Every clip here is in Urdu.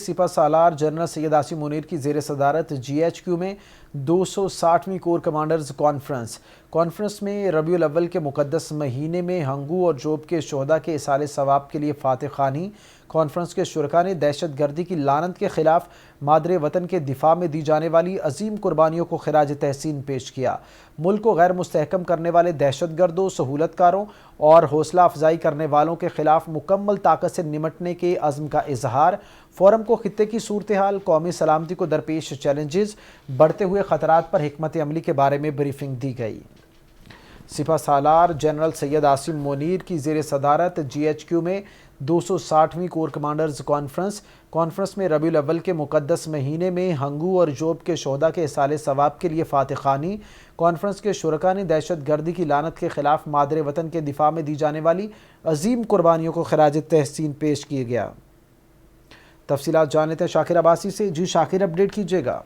سپہ سالار جنرل سید عاصم منیر کی زیر صدارت GHQ میں 260ویں کور کمانڈرز کانفرنس میں ربیع الاول کے مقدس مہینے میں ہنگو اور جوب کے شہداء کے ایصال ثواب کے لیے فاتح خوانی۔ کانفرنس کے شرکاء نے دہشت گردی کی لعنت کے خلاف مادر وطن کے دفاع میں دی جانے والی عظیم قربانیوں کو خراج تحسین پیش کیا۔ ملک کو غیر مستحکم کرنے والے دہشت گردوں، سہولت کاروں اور حوصلہ افزائی کرنے والوں کے خلاف مکمل طاقت سے نمٹنے کے عزم کا اظہار۔ فورم کو خطے کی صورتحال، قومی سلامتی کو درپیش چیلنجز، بڑھتے ہوئے خطرات پر حکمت عملی کے بارے میں بریفنگ دی گئی۔ سپہ سالار جنرل سید عاصم منیر کی زیر صدارت GHQ میں 260ویں کور کمانڈرز کانفرنس میں ربیع الاول کے مقدس مہینے میں ہنگو اور جوب کے شہداء کے ایصال ثواب کے لیے فاتح خوانی۔ کانفرنس کے شرکاء نے دہشت گردی کی لعنت کے خلاف مادر وطن کے دفاع میں دی جانے والی عظیم قربانیوں کو خراج تحسین پیش کیا گیا۔ تفصیلات جان لیتے ہیں شاکر عباسی سے۔ جی شاکر، اپڈیٹ کیجیے گا۔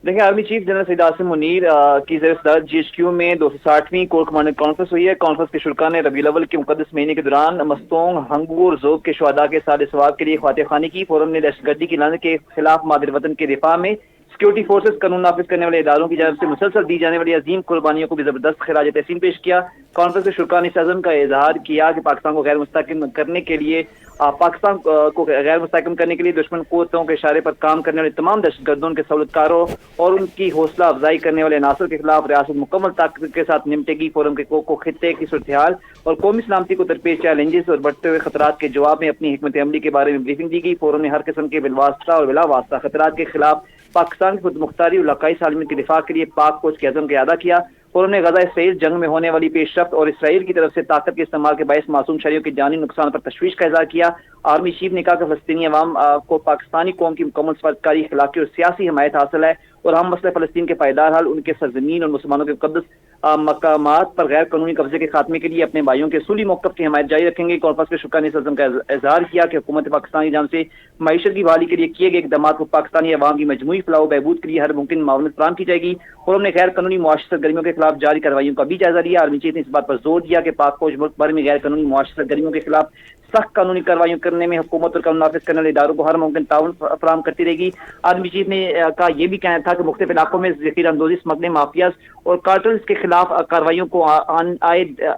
دیکھیں، army chief general Syed Asim Munir کی زیر صدارت GHQ میں 260ویں کور کمانڈر کانفرنس ہوئی ہے۔ کانفرنس کے شرکاء نے ربیع الاول کے مقدس مہینے کے دوران مستونگ، ہنگو اور زوب کے شہداء کے ایصال ثواب کے لیے فاتح خوانی کی۔ فورم نے دہشت گردی کی لعنت کے خلاف مادر وطن کے دفاع میں سیکورٹی فورسز، قانون نافذ کرنے والے اداروں کی جانب سے مسلسل دی جانے والی عظیم قربانیوں کو بھی زبردست خراج تحسین پیش کیا۔ کانفرنس کے شرکاء نے اس عزم کا اظہار کیا کہ پاکستان کو غیر مستحکم کرنے کے لیے دشمن قوتوں کے اشارے پر کام کرنے والے تمام دہشت گردوں، کے سہولت کاروں اور ان کی حوصلہ افزائی کرنے والے عناصر کے خلاف ریاست مکمل طاقت کے ساتھ نمٹے گی۔ فورم کے کو خطے کی صورتحال اور قومی سلامتی کو درپیش چیلنجز اور بڑھتے ہوئے خطرات کے جواب میں اپنی حکمت عملی کے بارے میں بریفنگ دی گئی۔ فورم نے ہر قسم کے بالواسطہ اور بلا واسطہ خطرات کے خلاف پاکستان کی خود مختاری اور علاقائی سالمیت کے دفاع کے لیے پاک فوج کے عزم کا اعادہ کیا۔ فورم نے غزہ اسرائیل جنگ میں ہونے والی پیش رفت اور اسرائیل کی طرف سے طاقت کے استعمال کے باعث معصوم شہریوں کے جانی نقصان پر تشویش کا اظہار کیا۔ آرمی چیف نے کہا کہ فلسطینی عوام کو پاکستانی قوم کی مکمل سفارتکاری، اخلاقی اور سیاسی حمایت حاصل ہے اور ہم مسئلہ فلسطین کے پائیدار حل، ان کے سرزمین اور مسلمانوں کے مقدس مقامات پر غیر قانونی قبضے کے خاتمے کے لیے اپنے بھائیوں کے اصولی موقف کی حمایت جاری رکھیں گے۔ کانفرنس کے شرکاء نے اس عزم کا اظہار کیا کہ حکومت پاکستان کی جانب سے معیشت کی بحالی کے لیے کیے گئے اقدامات کو پاکستانی عوام کی مجموعی فلاح و بہبود کے لیے ہر ممکن معاونت فراہم کی جائے گی۔ فورم نے غیر قانونی معاشی سرگرمیوں کے خلاف جاری کارروائیوں کا بھی جائزہ لیا۔ آرمی چیف نے اس بات پر زور دیا کہ پاک فوج ملک بھر میں غیر قانونی معاشی سرگرمیوں کے خلاف سخت قانونی کارروائیوں کرنے میں حکومت اور قانون نافذ کرنے والے اداروں کو ہر ممکن تعاون فراہم کرتی رہے گی۔ آرمی چیف نے کا یہ بھی کہنا تھا کہ مختلف علاقوں میں ذخیرہ اندوزی، اسمگلنگ، مافیاز اور کارٹلز کے خلاف کارروائیوں کو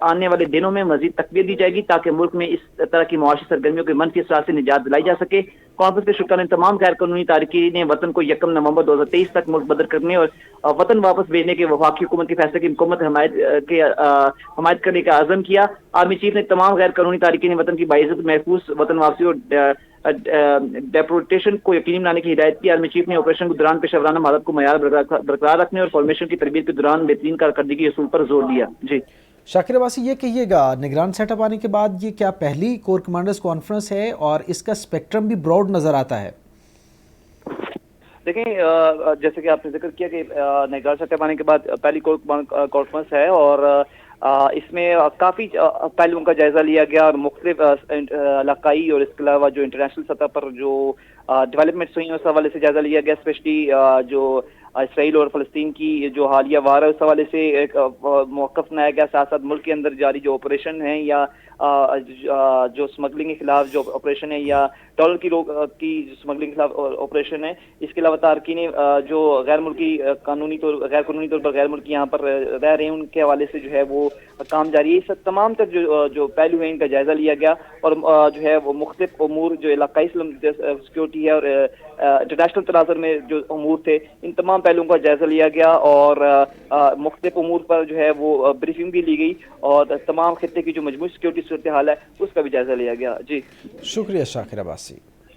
آنے والے دنوں میں مزید تقویت دی جائے گی تاکہ ملک میں اس طرح کی معاشی سرگرمیوں کے منفی اثرات سے نجات دلائی جا سکے۔ کانفرنس کے شرکاء نے تمام غیر قانونی تارکین وطن کو 1 نومبر 2023 تک ملک بدر کرنے اور وطن واپس بھیجنے کے وفاقی حکومت کے فیصلے کی مکمل حمایت کرنے کا عزم کیا۔ آرمی چیف نے تمام غیر قانونی تارکین وطن کی باعزت محفوظ وطن واپسی اور ڈیپورٹیشن کو یقینی بنانے کی ہدایت کی۔ آرمی چیف نے آپریشن کے دوران پیشہ ورانہ مہارت کو معیار برقرار رکھنے اور فارمیشن کی تربیت کے دوران بہترین کارکردگی اصول پر زور دیا۔ جی شاکر عباسی، یہ کہیے گا نگران سیٹ اپ آنے کے بعد یہ کیا پہلی کور کمانڈرز کانفرنس ہے اور اس کا اسپیکٹرم بھی براڈ نظر آتا ہے؟ دیکھیں، جیسے کہ آپ نے ذکر کیا کہ نگران سیٹ اپ آنے کے بعد پہلی کور کانفرنس ہے اور اس میں کافی پہلوؤں کا جائزہ لیا گیا اور مختلف علاقائی اور اس کے علاوہ جو انٹرنیشنل سطح پر جو ڈیولپمنٹس ہوئی ہیں اس حوالے سے جائزہ لیا گیا، اسپیشلی جو اسرائیل اور فلسطین کی جو حالیہ وار ہے اس حوالے سے ایک موقف بنایا گیا۔ ساتھ ساتھ ملک کے اندر جاری جو آپریشن ہیں یا جو اسمگلنگ کے خلاف جو آپریشن ہے یا ڈالر کی اسمگلنگ کے خلاف آپریشن ہے، اس کے علاوہ تارکین جو غیر قانونی طور پر غیر ملکی یہاں پر رہ رہے ہیں ان کے حوالے سے جو ہے وہ کام جاری ہے۔ اس تمام تک جو پہلو ہیں ان کا جائزہ لیا گیا اور جو ہے وہ مختلف امور جو علاقائی سیکورٹی ہے اور انٹرنیشنل تناظر میں جو امور تھے ان تمام پہلوؤں کا جائزہ لیا گیا اور مختلف امور پر جو ہے وہ بریفنگ بھی لی گئی اور تمام خطے کی جو مجموعی سیکورٹی صورتحال ہے اس کا بھی جائزہ لیا گیا۔ جی شکریہ شاکر عباسی۔